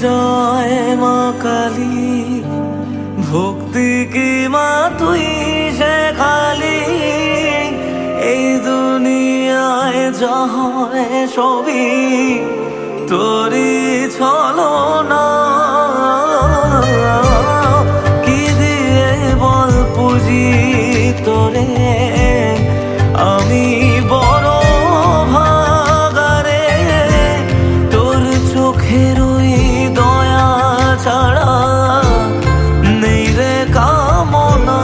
জয় মা কালী, ভক্তি কি মা তুই শেখালি। এই দুনিয়ায় যা হয় সবই তোরই ছলনা। কি দিয়ে বল পুজি তোরে, আমি বড় ভাগারে। তোর চোখের ওই দয়া ছাড়া নেই রে কামনা।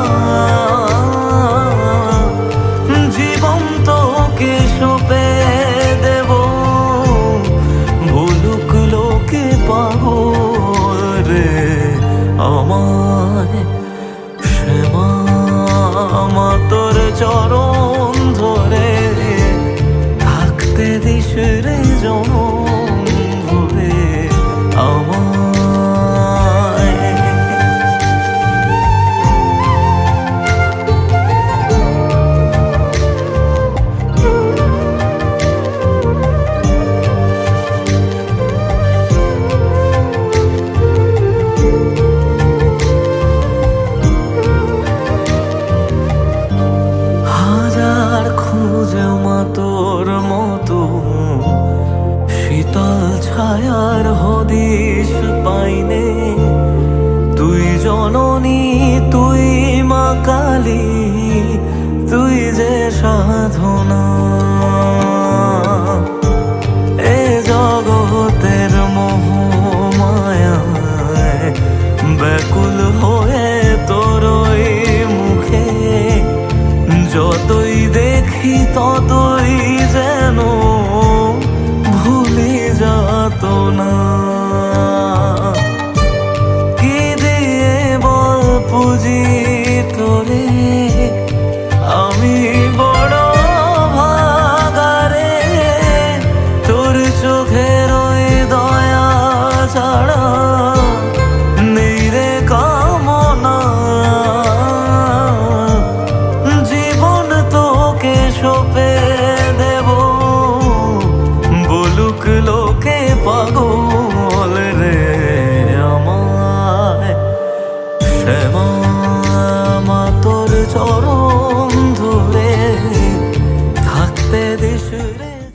জীবন তোকে সঁপে দেব, ভুলুক লোকে পাগল রে আমায়। শ্যামা মা তোর চরণ ধরে থাকতে দিস রে জন।